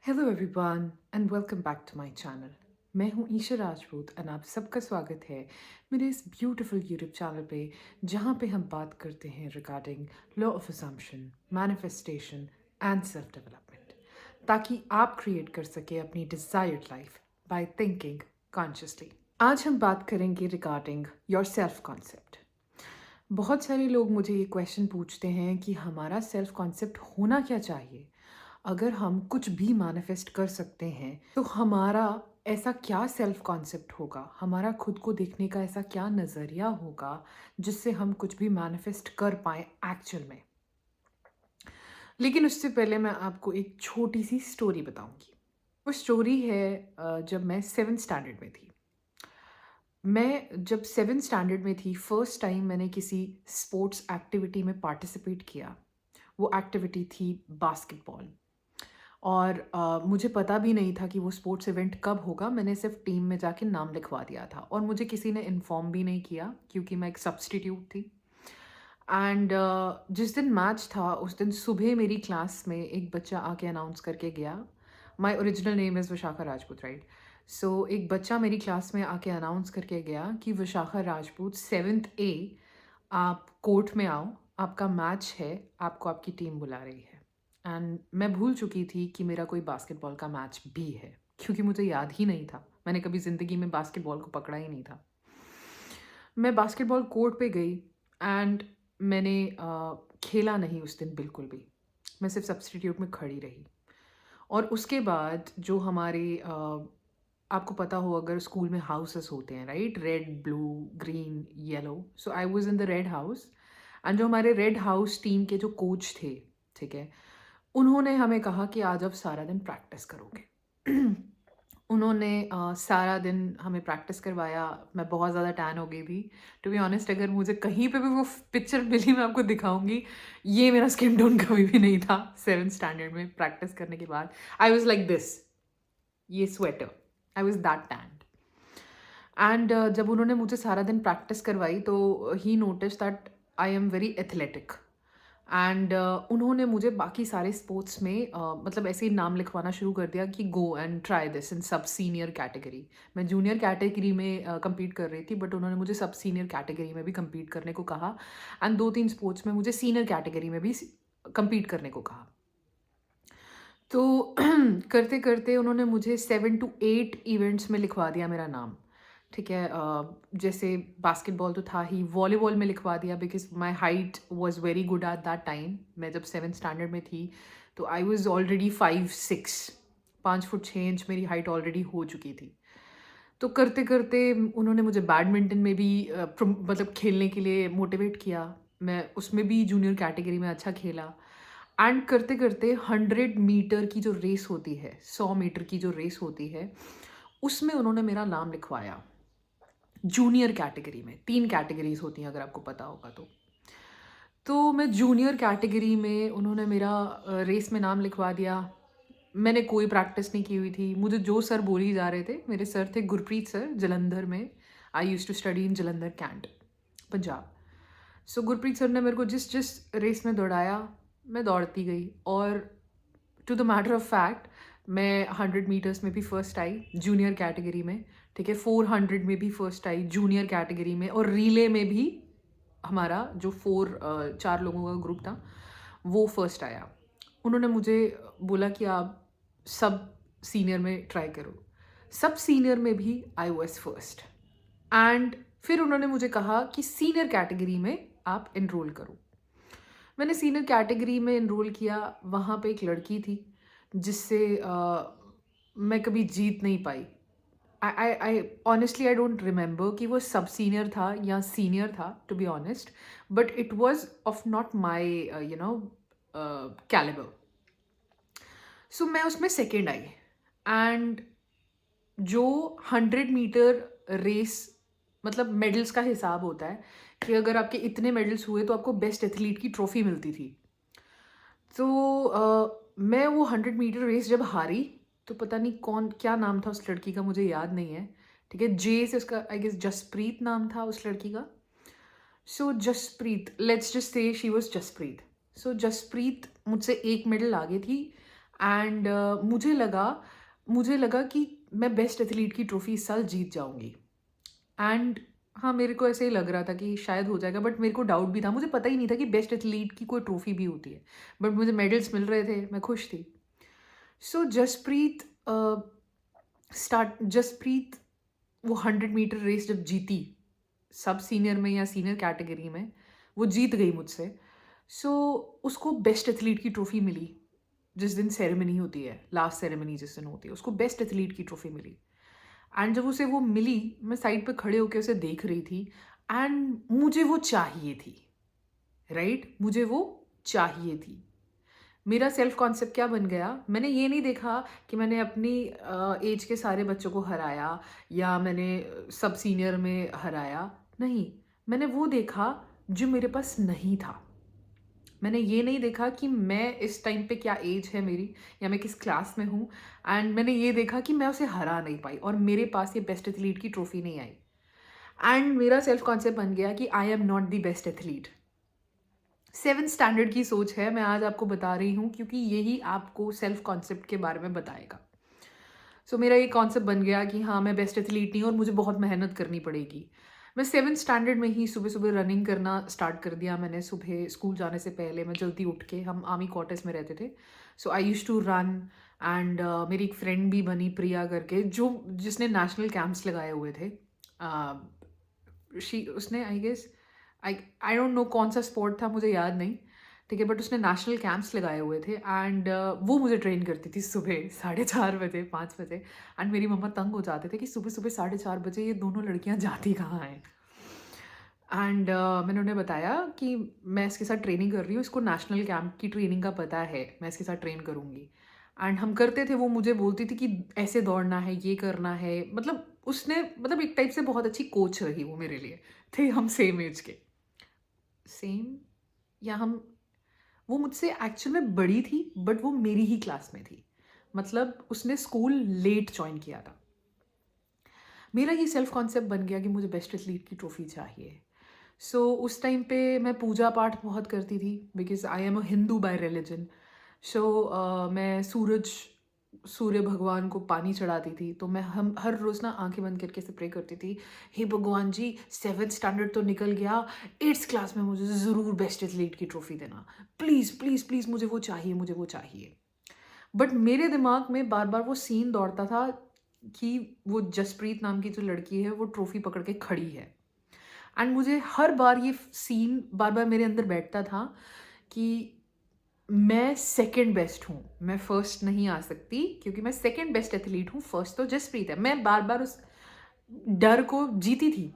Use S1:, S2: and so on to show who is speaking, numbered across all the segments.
S1: Hello everyone and welcome back to my channel. मैं हूं Isha Rajput and आप सबका स्वागत है मेरे इस ब्यूटीफुल यूट्यूब चैनल पे, जहां पे हम बात करते हैं regarding law of assumption, manifestation and self development, ताकि आप क्रिएट कर सके अपनी desired life by thinking consciously. आज हम बात करेंगे रिगार्डिंग योर सेल्फ कॉन्सेप्ट। बहुत सारे लोग मुझे ये क्वेश्चन पूछते हैं कि हमारा सेल्फ कॉन्सेप्ट होना क्या चाहिए। अगर हम कुछ भी मैनिफेस्ट कर सकते हैं तो हमारा ऐसा क्या सेल्फ कॉन्सेप्ट होगा, हमारा खुद को देखने का ऐसा क्या नज़रिया होगा जिससे हम कुछ भी मैनिफेस्ट कर पाए एक्चुअल में। लेकिन उससे पहले मैं आपको एक छोटी सी स्टोरी बताऊंगी। वो स्टोरी है जब मैं 7th स्टैंडर्ड में थी। मैं जब 7th स्टैंडर्ड में थी, फर्स्ट टाइम मैंने किसी स्पोर्ट्स एक्टिविटी में पार्टिसिपेट किया। वो एक्टिविटी थी बास्केटबॉल। और मुझे पता भी नहीं था कि वो स्पोर्ट्स इवेंट कब होगा। मैंने सिर्फ टीम में जाके नाम लिखवा दिया था और मुझे किसी ने इन्फॉर्म भी नहीं किया क्योंकि मैं एक सब्स्टिट्यूट थी। एंड जिस दिन मैच था उस दिन सुबह मेरी क्लास में एक बच्चा आके अनाउंस करके गया। My original name is Vishakha Rajput, right. So एक बच्चा मेरी क्लास में आके अनाउंस करके गया कि विशाखा राजपूत 7th A, आप कोर्ट में आओ, आपका मैच है, आपको आपकी टीम बुला रही है। एंड मैं भूल चुकी थी कि मेरा कोई बास्केटबॉल का मैच भी है, क्योंकि मुझे याद ही नहीं था। मैंने कभी ज़िंदगी में बास्केटबॉल को पकड़ा ही नहीं था। मैं बास्केटबॉल कोर्ट पे गई एंड मैंने खेला नहीं उस दिन बिल्कुल भी। मैं सिर्फ सब्स्टिट्यूट में खड़ी रही। और उसके बाद जो हमारे आपको पता हो अगर स्कूल में हाउसेस होते हैं, right, red, blue, green, yellow. So I was in the red house. And जो हमारे रेड हाउस टीम के जो कोच थे, ठीक है, उन्होंने हमें कहा कि आज आप सारा दिन प्रैक्टिस करोगे। उन्होंने सारा दिन हमें प्रैक्टिस करवाया। मैं बहुत ज़्यादा टैन हो गई थी। टू बी ऑनेस्ट, अगर मुझे कहीं पे भी वो पिक्चर मिली मैं आपको दिखाऊंगी। ये मेरा स्किन टोन कभी भी नहीं था 7th स्टैंडर्ड में प्रैक्टिस करने के बाद। आई वॉज लाइक दिस, ये sweater, I was that tanned. And जब उन्होंने मुझे सारा दिन प्रैक्टिस करवाई तो ही notice that I am very athletic. And उन्होंने मुझे बाकी सारे स्पोर्ट्स में मतलब ऐसे ही नाम लिखवाना शुरू कर दिया कि go and try this in सब सीनियर कैटेगरी। मैं जूनियर कैटेगरी में compete कर रही थी, बट उन्होंने मुझे सब सीनियर कैटेगरी में भी compete करने को कहा। एंड 2-3 स्पोर्ट्स में मुझे सीनियर कैटेगरी में भी compete करने को कहा। तो करते करते उन्होंने मुझे 7 to 8 इवेंट्स में लिखवा दिया मेरा नाम। ठीक है, जैसे बास्केटबॉल तो था ही, वॉलीबॉल में लिखवा दिया because my height was very good at that time. मैं जब 7th स्टैंडर्ड में थी तो आई वॉज ऑलरेडी 5'6", 5'6" मेरी हाइट ऑलरेडी हो चुकी थी। तो करते करते उन्होंने मुझे बैडमिंटन में भी मतलब खेलने के लिए मोटिवेट किया। मैं उसमें भी जूनियर कैटेगरी में अच्छा खेला। एंड करते करते 100 मीटर की जो रेस होती है, 100 मीटर की जो रेस होती है, उसमें उन्होंने मेरा नाम लिखवाया। जूनियर कैटेगरी में 3 कैटेगरीज होती हैं अगर आपको पता होगा तो मैं जूनियर कैटेगरी में उन्होंने मेरा रेस में नाम लिखवा दिया। मैंने कोई प्रैक्टिस नहीं की हुई थी। मुझे जो सर बोली जा रहे थे, मेरे सर थे गुरप्रीत सर, जलंधर में। I use to study in Jalandhar cantt, Punjab. So Gurpreet sir ने मेरे को जिस जिस रेस में दौड़ाया, मैं दौड़ती गई। और to the matter of fact, मैं 100 मीटर्स में भी फर्स्ट आई जूनियर कैटेगरी में। ठीक है, 400 में भी फर्स्ट आई जूनियर कैटेगरी में। और रिले में भी हमारा जो 4 लोगों का ग्रुप था वो फर्स्ट आया। उन्होंने मुझे बोला कि आप सब सीनियर में ट्राई करो। सब सीनियर में भी आई वॉज फर्स्ट। एंड फिर उन्होंने मुझे कहा कि सीनियर कैटेगरी में आप इनरोल करो। मैंने सीनियर कैटेगरी में इनरोल किया। वहाँ पे एक लड़की थी जिससे मैं कभी जीत नहीं पाई। I honestly I don't remember कि वो सब सीनियर था या सीनियर था, to be honest, but it was of not my calibre. So मैं उसमें सेकेंड आई। एंड जो 100 मीटर रेस, मतलब मेडल्स का हिसाब होता है कि अगर आपके इतने मेडल्स हुए तो आपको बेस्ट एथलीट की ट्रॉफी मिलती थी। तो मैं वो 100 मीटर रेस जब हारी तो पता नहीं कौन, क्या नाम था उस लड़की का मुझे याद नहीं है। ठीक है, जे से उसका आई गेस जसप्रीत नाम था उस लड़की का। So Jaspreet, let's just say she was Jaspreet. So Jaspreet मुझसे एक मेडल आगे थी। एंड मुझे लगा कि मैं बेस्ट एथलीट की ट्रॉफ़ी इस साल जीत जाऊँगी। एंड हाँ, मेरे को ऐसे ही लग रहा था कि शायद हो जाएगा, बट मेरे को डाउट भी था। मुझे पता ही नहीं था कि बेस्ट एथलीट की कोई ट्रॉफ़ी भी होती है। बट मुझे मेडल्स मिल रहे थे, मैं खुश थी। सो जसप्रीत वो 100 मीटर रेस जब जीती, सब सीनियर में या सीनियर कैटेगरी में, वो जीत गई मुझसे। सो उसको बेस्ट एथलीट की ट्रॉफ़ी मिली। जिस दिन सेरेमनी होती है, लास्ट सेरेमनी जिस दिन होती है, उसको बेस्ट एथलीट की ट्रॉफ़ी मिली। एंड जब उसे वो मिली, मैं साइड पे खड़े होके उसे देख रही थी एंड मुझे वो चाहिए थी, राइट? मुझे वो चाहिए थी। मेरा सेल्फ कॉन्सेप्ट क्या बन गया, मैंने ये नहीं देखा कि मैंने अपनी एज के सारे बच्चों को हराया या मैंने सब सीनियर में हराया, नहीं। मैंने वो देखा जो मेरे पास नहीं था। मैंने ये नहीं देखा कि मैं इस टाइम पे क्या एज है मेरी या मैं किस क्लास में हूँ, एंड मैंने ये देखा कि मैं उसे हरा नहीं पाई और मेरे पास ये बेस्ट एथलीट की ट्रॉफी नहीं आई। एंड मेरा सेल्फ कॉन्सेप्ट बन गया कि I am not the best athlete. 7th standard की सोच है, मैं आज आपको बता रही हूँ क्योंकि यही आपको सेल्फ कॉन्सेप्ट के बारे में बताएगा। सो मेरा ये कॉन्सेप्ट बन गया कि हाँ, मैं बेस्ट एथलीट नहीं हूँ और मुझे बहुत मेहनत करनी पड़ेगी। मैं 7th स्टैंडर्ड में ही सुबह-सुबह रनिंग करना स्टार्ट कर दिया मैंने। सुबह स्कूल जाने से पहले मैं जल्दी उठ के, हम आर्मी क्वार्टर्स में रहते थे। So I used to run and मेरी एक फ्रेंड भी बनी प्रिया करके, जो जिसने नेशनल कैंप्स लगाए हुए थे। शी उसने I guess, I I don't know कौन सा स्पोर्ट था, मुझे याद नहीं, ठीक है, बट उसने नेशनल कैंप्स लगाए हुए थे एंड वो मुझे ट्रेन करती थी सुबह 4:30 बजे, 5 बजे। एंड मेरी मम्मा तंग हो जाते थे कि सुबह सुबह 4:30 बजे ये दोनों लड़कियां जाती कहाँ हैं। एंड मैंने उन्हें बताया कि मैं इसके साथ ट्रेनिंग कर रही हूँ, इसको नेशनल कैंप की ट्रेनिंग का पता है, मैं इसके साथ ट्रेन करूँगी। एंड हम करते थे, वो मुझे बोलती थी कि ऐसे दौड़ना है, ये करना है, मतलब उसने, मतलब एक टाइप से बहुत अच्छी कोच रही वो मेरे लिए। थे हम सेम एज के, सेम या हम, वो मुझसे एक्चुअल में बड़ी थी बट वो मेरी ही क्लास में थी। मतलब उसने स्कूल लेट ज्वाइन किया था। मेरा ये सेल्फ कॉन्सेप्ट बन गया कि मुझे बेस्ट एथलीट की ट्रॉफी चाहिए। सो उस टाइम पे मैं पूजा पाठ बहुत करती थी because I am a Hindu by religion. So मैं सूर्य भगवान को पानी चढ़ाती थी, तो मैं हम हर रोज़ ना आंखें बंद करके से प्रे करती थी, हे भगवान जी, 7th स्टैंडर्ड तो निकल गया, 8th क्लास में मुझे ज़रूर बेस्ट एथलीट की ट्रॉफी देना, प्लीज़ प्लीज़ प्लीज़, मुझे वो चाहिए, मुझे वो चाहिए। बट मेरे दिमाग में बार बार वो सीन दौड़ता था कि वो जसप्रीत नाम की जो लड़की है वो ट्रॉफी पकड़ के खड़ी है। एंड मुझे हर बार ये सीन बार बार मेरे अंदर बैठता था कि मैं सेकंड बेस्ट हूँ, मैं फर्स्ट नहीं आ सकती क्योंकि मैं सेकंड बेस्ट एथलीट हूँ, फर्स्ट तो जसप्रीत है। मैं बार बार उस डर को जीती थी।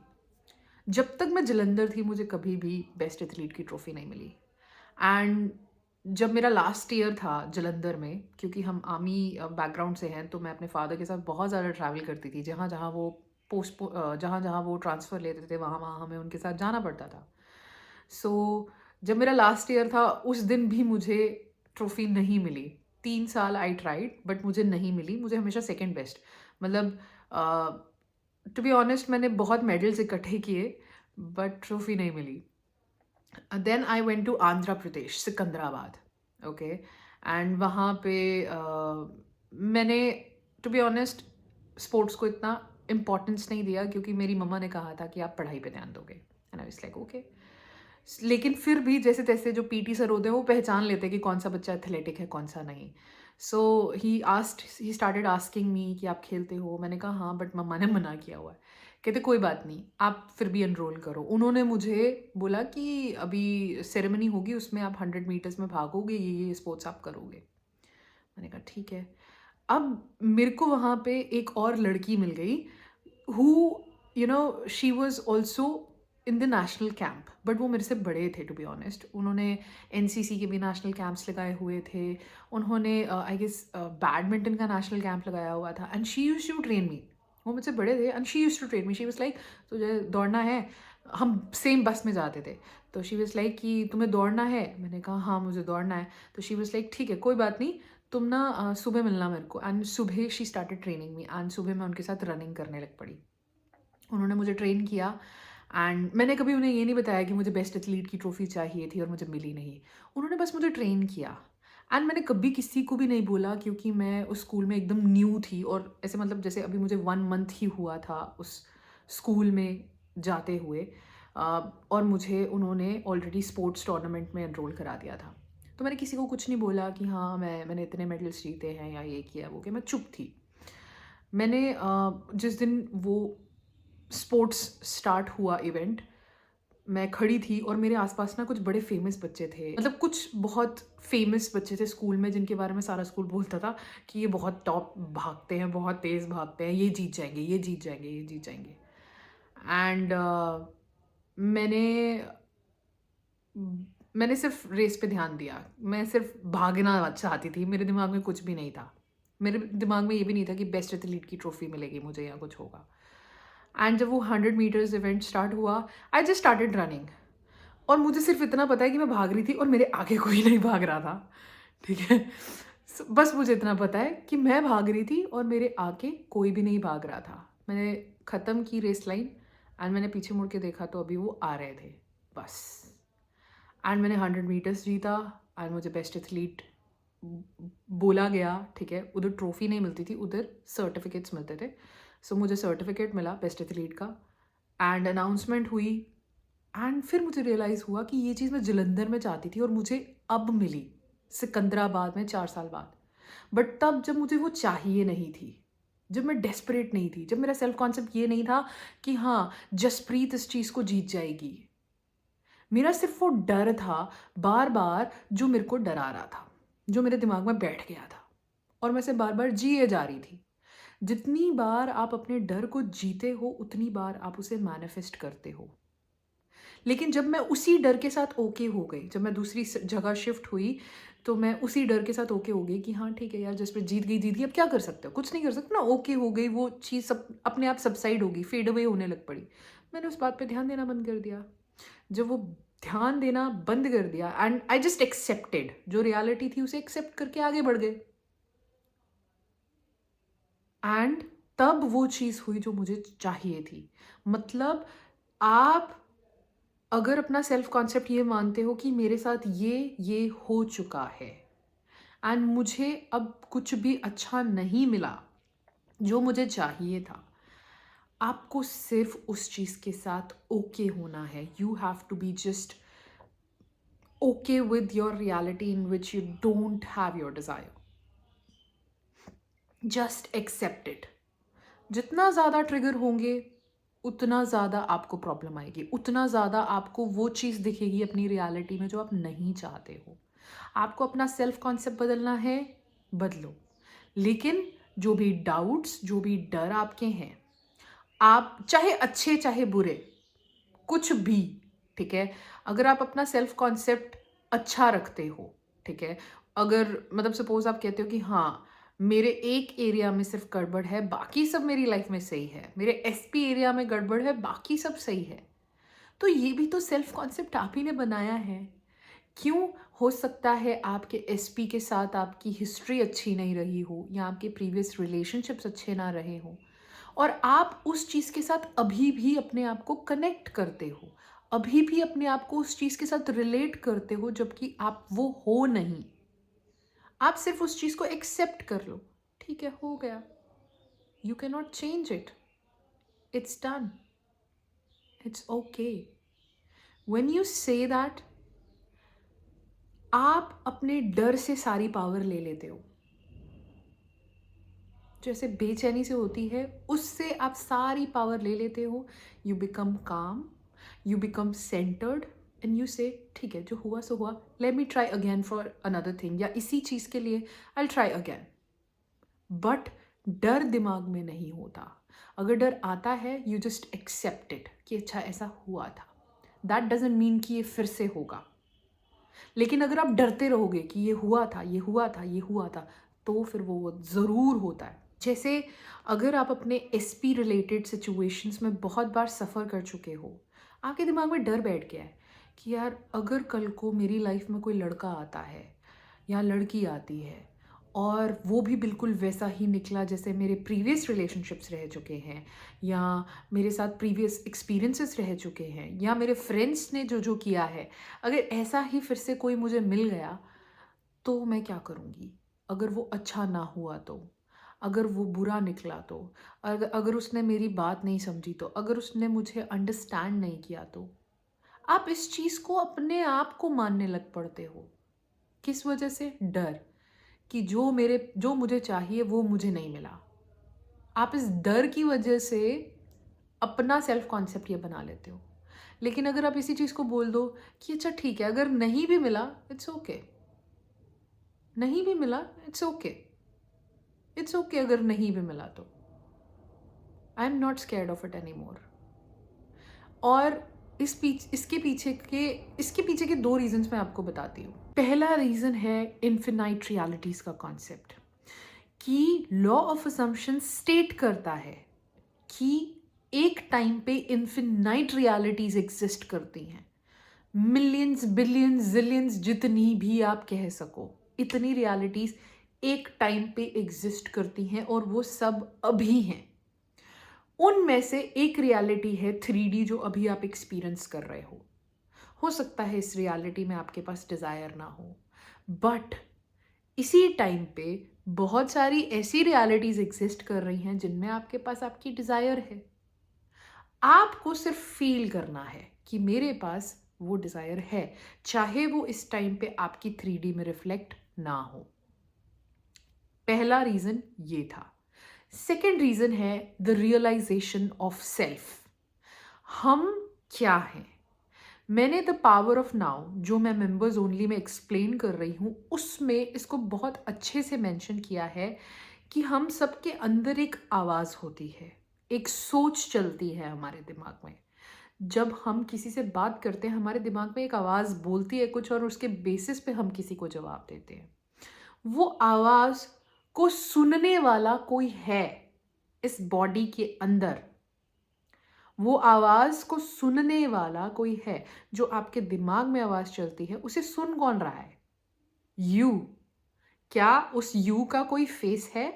S1: जब तक मैं जलंधर थी मुझे कभी भी बेस्ट एथलीट की ट्रॉफी नहीं मिली। एंड जब मेरा लास्ट ईयर था जलंधर में, क्योंकि हम आर्मी बैकग्राउंड से हैं, तो मैं अपने फादर के साथ बहुत ज़्यादा ट्रैवल करती थी। जहाँ जहाँ वो जहाँ जहाँ वो ट्रांसफ़र लेते थे वहाँ वहाँ हमें उनके साथ जाना पड़ता था। सो जब मेरा लास्ट ईयर था उस दिन भी मुझे ट्रॉफी नहीं मिली। 3 साल आई ट्राइड बट मुझे नहीं मिली। मुझे हमेशा सेकंड बेस्ट, मतलब टू बी ऑनेस्ट मैंने बहुत मेडल्स इकट्ठे किए बट ट्रॉफी नहीं मिली। Then I went to Andhra Pradesh, Secunderabad, okay. And वहाँ पे मैंने, टू बी ऑनेस्ट, स्पोर्ट्स को इतना इम्पोर्टेंस नहीं दिया क्योंकि मेरी मम्मा ने कहा था कि आप पढ़ाई पे ध्यान दोगे, and I was like okay. लेकिन फिर भी जैसे तैसे जो पीटी सर होते हैं वो पहचान लेते हैं कि कौन सा बच्चा एथलेटिक है कौन सा नहीं। सो ही स्टार्टेड आस्किंग मी कि आप खेलते हो, मैंने कहा हाँ, बट मम्मा ने मना किया हुआ है। कहते कोई बात नहीं, आप फिर भी एनरोल करो। उन्होंने मुझे बोला कि अभी सेरेमनी होगी उसमें आप 100 मीटर्स में भागोगे, ये स्पोर्ट्स आप करोगे। मैंने कहा ठीक है। अब मेरे को वहाँ पे एक और लड़की मिल गई who, you know, she was also in the national camp, but वो मेरे से बड़े थे टू बी ऑनेस्ट। उन्होंने एनसीसी के भी नेशनल कैंप्स लगाए हुए थे, उन्होंने आई गेस बैडमिंटन का नेशनल कैंप लगाया हुआ था, and she used to train me. वो मुझसे बड़े थे and she used to train me. She was like तुझे दौड़ना है, हम सेम बस में जाते थे, तो शी वाज लाइक कि तुम्हें दौड़ना है, मैंने कहा हाँ मुझे दौड़ना है। तो शी वाज लाइक ठीक है कोई बात नहीं, तुम ना सुबह मिलना मेरे को। एंड सुबह she started training me and सुबह मैं उनके साथ रनिंग करने लग पड़ी। उन्होंने मुझे ट्रेन किया एंड मैंने कभी उन्हें ये नहीं बताया कि मुझे बेस्ट एथलीट की ट्रॉफी चाहिए थी और मुझे मिली नहीं। उन्होंने बस मुझे ट्रेन किया एंड मैंने कभी किसी को भी नहीं बोला, क्योंकि मैं उस स्कूल में एकदम न्यू थी, और ऐसे मतलब जैसे अभी मुझे 1 मंथ ही हुआ था उस स्कूल में जाते हुए। और मुझे उन्होंने ऑलरेडी स्पोर्ट्स टूर्नामेंट में एनरोल करा दिया था। तो मैंने किसी को कुछ नहीं बोला कि हाँ, मैंने इतने मेडल्स जीते हैं या ये किया वो किया, मैं चुप थी। मैंने जिस दिन वो स्पोर्ट्स स्टार्ट हुआ इवेंट, मैं खड़ी थी और मेरे आसपास ना कुछ बड़े फेमस बच्चे थे, मतलब कुछ बहुत फेमस बच्चे थे स्कूल में, जिनके बारे में सारा स्कूल बोलता था कि ये बहुत टॉप भागते हैं, बहुत तेज़ भागते हैं, ये जीत जाएंगे, ये जीत जाएंगे, ये जीत जाएंगे। एंड मैंने मैंने सिर्फ रेस पे ध्यान दिया। मैं सिर्फ भागना चाहती थी, मेरे दिमाग में कुछ भी नहीं था। मेरे दिमाग में ये भी नहीं था कि बेस्ट एथलीट की ट्रॉफी मिलेगी मुझे या कुछ होगा। एंड जब वो 100 मीटर्स इवेंट स्टार्ट हुआ, आई जस्ट स्टार्टेड रनिंग। और मुझे सिर्फ इतना पता है कि मैं भाग रही थी और मेरे आगे कोई नहीं भाग रहा था, ठीक है। बस मुझे इतना पता है कि मैं भाग रही थी और मेरे आगे कोई भी नहीं भाग रहा था। मैंने ख़त्म की रेस लाइन एंड मैंने पीछे मुड़ के देखा तो अभी वो आ रहे थे, बस। एंड मैंने 100 मीटर्स जीता एंड मुझे बेस्ट एथलीट बोला गया, ठीक है। उधर ट्रॉफी नहीं मिलती थी, उधर सर्टिफिकेट्स मिलते थे। सो मुझे सर्टिफिकेट मिला बेस्ट एथलीट का, एंड अनाउंसमेंट हुई। एंड फिर मुझे रियलाइज़ हुआ कि ये चीज़ मैं जलंधर में चाहती थी और मुझे अब मिली सिकंदराबाद में 4 साल बाद। बट तब जब मुझे वो चाहिए नहीं थी, जब मैं डेस्परेट नहीं थी, जब मेरा सेल्फ कॉन्सेप्ट ये नहीं था कि हाँ, जसप्रीत इस चीज़ को जीत जाएगी। मेरा सिर्फ वो डर था बार बार, जो मेरे को डरा रहा था, जो मेरे दिमाग में बैठ गया था, और मैं से बार बार जिए जा रही थी। जितनी बार आप अपने डर को जीते हो, उतनी बार आप उसे मैनिफेस्ट करते हो। लेकिन जब मैं उसी डर के साथ ओके हो गई, जब मैं दूसरी जगह शिफ्ट हुई, तो मैं उसी डर के साथ ओके हो गई कि हाँ ठीक है यार, जिस पे जीत गई, अब क्या कर सकते हो, कुछ नहीं कर सकते ना, ओके हो गई। वो चीज़ सब अपने आप सबसाइड होगी, फेड अवे होने लग पड़ी। मैंने उस बात पे ध्यान देना बंद कर दिया। जब वो ध्यान देना बंद कर दिया एंड आई जस्ट एक्सेप्टेड, जो रियलिटी थी उसे एक्सेप्ट करके आगे बढ़ गए। एंड तब वो चीज़ हुई जो मुझे चाहिए थी। मतलब आप अगर अपना सेल्फ कॉन्सेप्ट ये मानते हो कि मेरे साथ ये हो चुका है एंड मुझे अब कुछ भी अच्छा नहीं मिला जो मुझे चाहिए था, आपको सिर्फ उस चीज़ के साथ ओके होना है। You have to be just okay with your reality in which you don't have your desire. Just accept it. जितना ज़्यादा ट्रिगर होंगे, उतना ज़्यादा आपको प्रॉब्लम आएगी, उतना ज़्यादा आपको वो चीज़ दिखेगी अपनी रियलिटी में जो आप नहीं चाहते हो। आपको अपना सेल्फ कॉन्सेप्ट बदलना है, बदलो। लेकिन जो भी डाउट्स, जो भी डर आपके हैं, आप चाहे अच्छे चाहे बुरे, कुछ भी, ठीक है। अगर आप अपना सेल्फ कॉन्सेप्ट अच्छा रखते हो, ठीक है। अगर मतलब सपोज आप कहते हो कि हाँ, मेरे एक एरिया में सिर्फ गड़बड़ है, बाकी सब मेरी लाइफ में सही है, मेरे एसपी एरिया में गड़बड़ है, बाकी सब सही है, तो ये भी तो सेल्फ कॉन्सेप्ट आप ही ने बनाया है। क्यों? हो सकता है आपके एसपी के साथ आपकी हिस्ट्री अच्छी नहीं रही हो, या आपके प्रीवियस रिलेशनशिप्स अच्छे ना रहे हो, और आप उस चीज़ के साथ अभी भी अपने आप को कनेक्ट करते हो, अभी भी अपने आप को उस चीज़ के साथ रिलेट करते हो, जबकि आप वो हो नहीं। आप सिर्फ उस चीज़ को एक्सेप्ट कर लो, ठीक है, हो गया। You can not change it, it's done, it's okay. When you say that, आप अपने डर से सारी पावर ले लेते हो। जैसे बेचैनी से होती है, उससे आप सारी पावर ले लेते हो। यू बिकम काम, you become centred, and you से ठीक है, जो हुआ सो हुआ, let me try again for another thing, या इसी चीज़ के लिए आई ट्राई अगेन। बट डर दिमाग में नहीं होता। अगर डर आता है, यू जस्ट एक्सेप्ट इट कि अच्छा ऐसा हुआ था। दैट डजंट मीन कि ये फिर से होगा। लेकिन अगर आप डरते रहोगे कि ये हुआ था, ये हुआ था, ये हुआ था, तो फिर वो ज़रूर होता है। जैसे अगर आप अपने एसपी रिलेटेड सिचुएशंस में बहुत बार सफ़र कर चुके हो, आपके दिमाग में डर बैठ गया है कि यार अगर कल को मेरी लाइफ में कोई लड़का आता है या लड़की आती है, और वो भी बिल्कुल वैसा ही निकला जैसे मेरे प्रीवियस रिलेशनशिप्स रह चुके हैं, या मेरे साथ प्रीवियस एक्सपीरियंसेस रह चुके हैं, या मेरे फ्रेंड्स ने जो जो किया है, अगर ऐसा ही फिर से कोई मुझे मिल गया, तो मैं क्या करूँगी? अगर वो अच्छा ना हुआ तो? अगर वो बुरा निकला तो? अगर उसने मेरी बात नहीं समझी तो? अगर उसने मुझे अंडरस्टैंड नहीं किया तो? आप इस चीज़ को अपने आप को मानने लग पड़ते हो। किस वजह से? डर कि जो मुझे चाहिए वो मुझे नहीं मिला। आप इस डर की वजह से अपना सेल्फ कॉन्सेप्ट ये बना लेते हो। लेकिन अगर आप इसी चीज़ को बोल दो कि अच्छा ठीक है, अगर नहीं भी मिला, इट्स ओके। नहीं भी मिला, इट्स ओके। इट्स ओके अगर नहीं भी मिला तो। I am not scared of it any more. और इसके पीछे के 2 रीज़न्स मैं आपको बताती हूँ। पहला रीज़न है इन्फिनाइट रियलिटीज़ का कॉन्सेप्ट, कि लॉ ऑफ असम्पशन स्टेट करता है कि एक टाइम पे इन्फिनाइट रियलिटीज़ एग्जिस्ट करती हैं। मिलियंस, बिलियंस, जिलियंस, जितनी भी आप कह सको, इतनी रियलिटीज़ एक टाइम पे एग्जिस्ट करती हैं और वो सब अभी हैं। उनमें से एक रियलिटी है 3D जो अभी आप एक्सपीरियंस कर रहे हो सकता है इस रियलिटी में आपके पास डिज़ायर ना हो, बट इसी टाइम पे बहुत सारी ऐसी रियलिटीज़ एग्जिस्ट कर रही हैं जिनमें आपके पास आपकी डिज़ायर है। आपको सिर्फ फील करना है कि मेरे पास वो डिज़ायर है, चाहे वो इस टाइम पे आपकी 3D में रिफ्लेक्ट ना हो। पहला रीज़न ये था। सेकेंड रीज़न है द रियलाइजेशन ऑफ सेल्फ। हम क्या हैं? मैंने द पावर ऑफ नाउ जो मैं मेंबर्स ओनली में एक्सप्लेन कर रही हूँ, उसमें इसको बहुत अच्छे से मेंशन किया है कि हम सबके अंदर एक आवाज़ होती है, एक सोच चलती है हमारे दिमाग में। जब हम किसी से बात करते हैं, हमारे दिमाग में एक आवाज़ बोलती है कुछ और उसके बेसिस पे हम किसी को जवाब देते हैं। वो आवाज़ को सुनने वाला कोई है इस बॉडी के अंदर। वो आवाज़ को सुनने वाला कोई है। जो आपके दिमाग में आवाज़ चलती है, उसे सुन कौन रहा है? यू। क्या उस यू का कोई फेस है?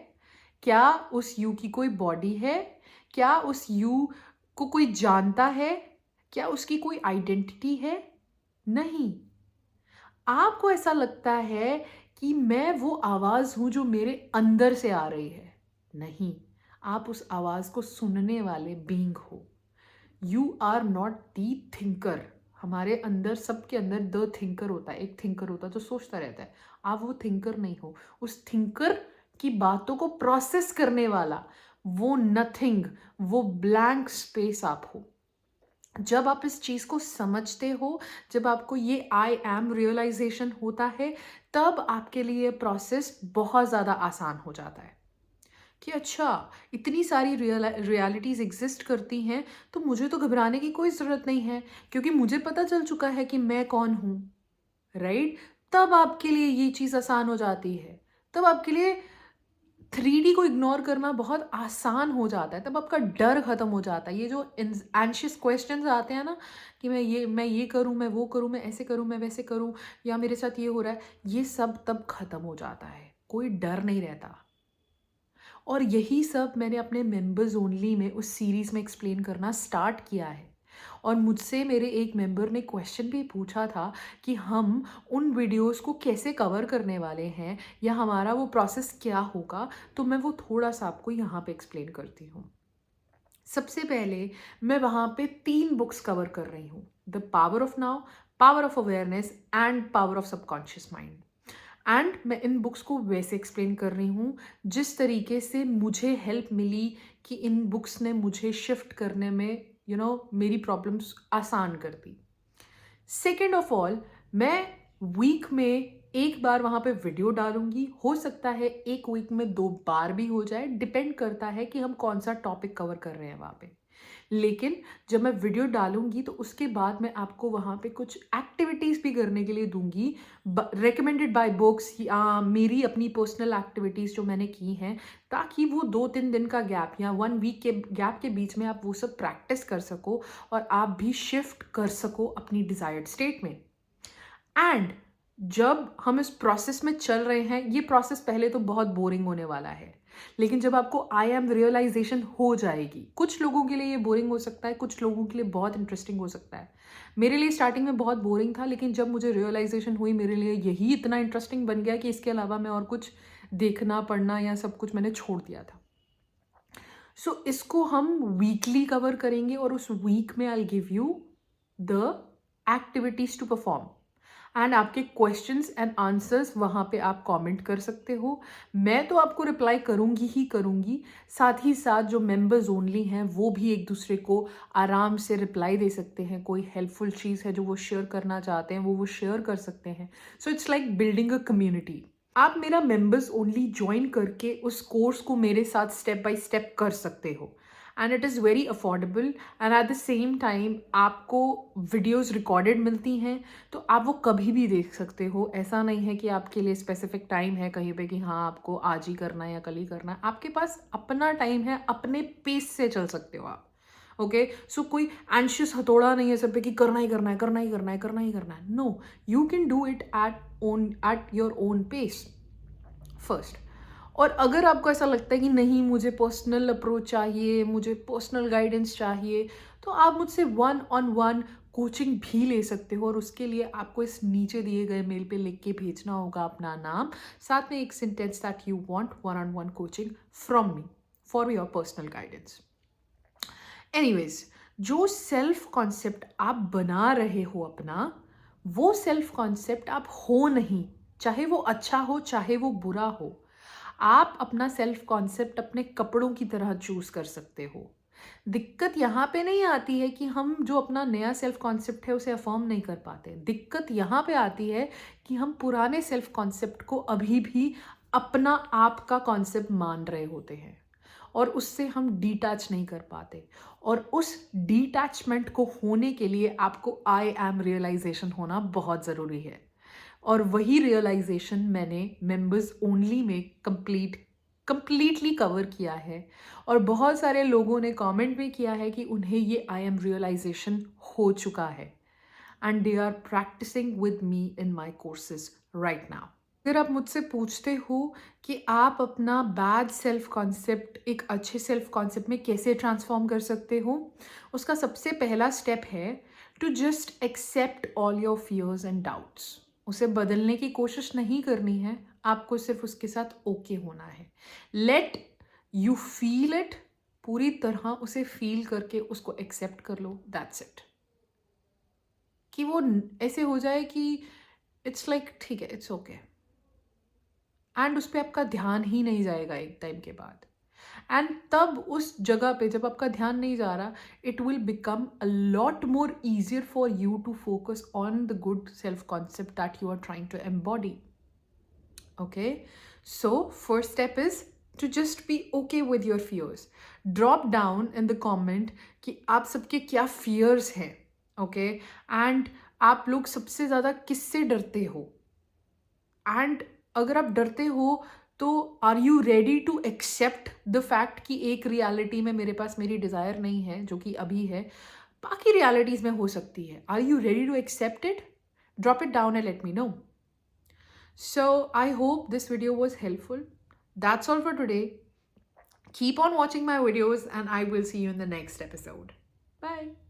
S1: क्या उस यू की कोई बॉडी है? क्या उस यू को कोई जानता है? क्या उसकी कोई आइडेंटिटी है? नहीं। आपको ऐसा लगता है कि मैं वो आवाज़ हूँ जो मेरे अंदर से आ रही है। नहीं, आप उस आवाज़ को सुनने वाले बीइंग हो। You are not the thinker. हमारे अंदर, सबके अंदर द थिंकर होता है। एक थिंकर होता है जो सोचता रहता है। आप वो थिंकर नहीं हो। उस थिंकर की बातों को प्रोसेस करने वाला वो नथिंग, वो ब्लैंक स्पेस आप हो। जब आप इस चीज़ को समझते हो, जब आपको ये आई एम रियलाइजेशन होता है, तब आपके लिए प्रोसेस बहुत ज़्यादा आसान हो जाता है कि अच्छा, इतनी सारी रियलिटीज़ एग्जिस्ट करती हैं, तो मुझे तो घबराने की कोई ज़रूरत नहीं है, क्योंकि मुझे पता चल चुका है कि मैं कौन हूँ। राइट? तब आपके लिए ये चीज़ आसान हो जाती है। तब आपके लिए 3D को इग्नोर करना बहुत आसान हो जाता है। तब आपका डर खत्म हो जाता है। ये जो एंशियस क्वेश्चंस आते हैं ना, कि मैं ये करूँ, मैं वो करूँ, मैं ऐसे करूँ, मैं वैसे करूँ, या मेरे साथ ये हो रहा है, ये सब तब खत्म हो जाता है। कोई डर नहीं रहता। और यही सब मैंने अपने मेंबर्स ओनली में उस सीरीज़ में एक्सप्लेन करना स्टार्ट किया है। और मुझसे मेरे एक मेंबर ने क्वेश्चन भी पूछा था कि हम उन वीडियोस को कैसे कवर करने वाले हैं, या हमारा वो प्रोसेस क्या होगा। तो मैं वो थोड़ा सा आपको यहाँ पे एक्सप्लेन करती हूँ। सबसे पहले मैं वहाँ पे 3 बुक्स कवर कर रही हूँ, the power of now, power of awareness and power of subconscious mind. And मैं इन बुक्स को वैसे एक्सप्लेन कर रही हूँ जिस तरीके से मुझे हेल्प मिली, कि इन बुक्स ने मुझे शिफ्ट करने में मेरी प्रॉब्लम्स आसान कर दी। सेकेंड ऑफ ऑल, मैं वीक में एक बार वहाँ पे वीडियो डालूंगी। हो सकता है एक वीक में 2 बार भी हो जाए, डिपेंड करता है कि हम कौन सा टॉपिक कवर कर रहे हैं वहाँ पे। लेकिन जब मैं वीडियो डालूंगी तो उसके बाद मैं आपको वहाँ पे कुछ एक्टिविटीज़ भी करने के लिए दूंगी, रिकमेंडेड बाय बुक्स, या मेरी अपनी पर्सनल एक्टिविटीज़ जो मैंने की हैं, ताकि वो 2-3 दिन का गैप या 1 वीक के गैप के बीच में आप वो सब प्रैक्टिस कर सको और आप भी शिफ्ट कर सको अपनी डिज़ायर्ड स्टेट में। एंड जब हम इस प्रोसेस में चल रहे हैं, ये प्रोसेस पहले तो बहुत बोरिंग होने वाला है, लेकिन जब आपको आई एम रियलाइजेशन हो जाएगी, कुछ लोगों के लिए ये बोरिंग हो सकता है, कुछ लोगों के लिए बहुत इंटरेस्टिंग हो सकता है। मेरे लिए स्टार्टिंग में बहुत बोरिंग था, लेकिन जब मुझे रियलाइजेशन हुई मेरे लिए यही इतना इंटरेस्टिंग बन गया कि इसके अलावा मैं और कुछ देखना पढ़ना या सब कुछ मैंने छोड़ दिया था। सो इसको हम वीकली कवर करेंगे और उस वीक में I give you the activities to perform and आपके क्वेश्चंस एंड आंसर्स वहाँ पे आप कमेंट कर सकते हो। मैं तो आपको रिप्लाई करूँगी ही करूँगी, साथ ही साथ जो मेंबर्स ओनली हैं वो भी एक दूसरे को आराम से रिप्लाई दे सकते हैं। कोई हेल्पफुल चीज़ है जो वो शेयर करना चाहते हैं वो शेयर कर सकते हैं। So it's like building a community. आप मेरा मेंबर्स ओनली ज्वाइन करके उस कोर्स को मेरे साथ स्टेप बाय स्टेप कर सकते हो and it is very affordable and at the same time आपको वीडियोस रिकॉर्डेड मिलती हैं, तो आप वो कभी भी देख सकते हो। ऐसा नहीं है कि आपके लिए स्पेसिफिक टाइम है कहीं पे कि हाँ आपको आज ही करना है या कल ही करना है। आपके पास अपना टाइम है, अपने पेस से चल सकते हो आप। ओके, सो कोई एंशियस हथौड़ा नहीं है सब पे कि करना ही करना है, करना ही करना है, करना ही करना है। No, you can do it at your own pace first. और अगर आपको ऐसा लगता है कि नहीं मुझे पर्सनल अप्रोच चाहिए, मुझे पर्सनल गाइडेंस चाहिए, तो आप मुझसे 1-on-1 कोचिंग भी ले सकते हो। और उसके लिए आपको इस नीचे दिए गए मेल पे लिख के भेजना होगा अपना नाम, साथ में एक sentence that you want 1-on-1 coaching from me for your personal guidance. Anyways, जो सेल्फ कॉन्सेप्ट आप बना रहे हो अपना, वो सेल्फ कॉन्सेप्ट आप हो नहीं, चाहे वो अच्छा हो चाहे वो बुरा हो। आप अपना सेल्फ कॉन्सेप्ट अपने कपड़ों की तरह चूज कर सकते हो। दिक्कत यहाँ पे नहीं आती है कि हम जो अपना नया सेल्फ कॉन्सेप्ट है उसे अफर्म नहीं कर पाते। दिक्कत यहाँ पे आती है कि हम पुराने सेल्फ कॉन्सेप्ट को अभी भी अपना आप का कॉन्सेप्ट मान रहे होते हैं और उससे हम डिटैच नहीं कर पाते। और उस डिटैचमेंट को होने के लिए आपको आई एम रियलाइजेशन होना बहुत ज़रूरी है। और वही रियलाइजेशन मैंने मेंबर्स ओनली में कंप्लीटली कवर किया है। और बहुत सारे लोगों ने कमेंट भी किया है कि उन्हें ये आई एम रियलाइजेशन हो चुका है and they are practising with me in my courses right now. अगर आप मुझसे पूछते हो कि आप अपना बैड सेल्फ कॉन्सेप्ट एक अच्छे सेल्फ कॉन्सेप्ट में कैसे ट्रांसफॉर्म कर सकते हो, उसका सबसे पहला स्टेप है to just accept all your fears and doubts. उसे बदलने की कोशिश नहीं करनी है, आपको सिर्फ उसके साथ ओके होना है। लेट यू फील इट, पूरी तरह उसे फील करके उसको एक्सेप्ट कर लो, दैट्स इट। कि वो ऐसे हो जाए कि इट्स लाइक ठीक है, इट्स ओके, एंड उस पर आपका ध्यान ही नहीं जाएगा एक टाइम के बाद। एंड तब उस जगह पे जब आपका ध्यान नहीं जा रहा, it will become a lot more easier for you to focus on the good self concept that you are trying to embody. Okay, so first step is to just be okay with your fears. Drop down in the comment कि आप सबके क्या fears हैं। Okay, and आप लोग सबसे ज़्यादा किससे डरते हो, एंड अगर आप डरते हो तो are you ready to accept the fact कि एक रियलिटी में मेरे पास मेरी डिज़ायर नहीं है जो कि अभी है, बाकी रियलिटीज़ में हो सकती है। Are you ready to accept it? Drop it down and let me know. So I hope this video was helpful. That's all for today. Keep on watching my videos and I will see you in the next episode. Bye.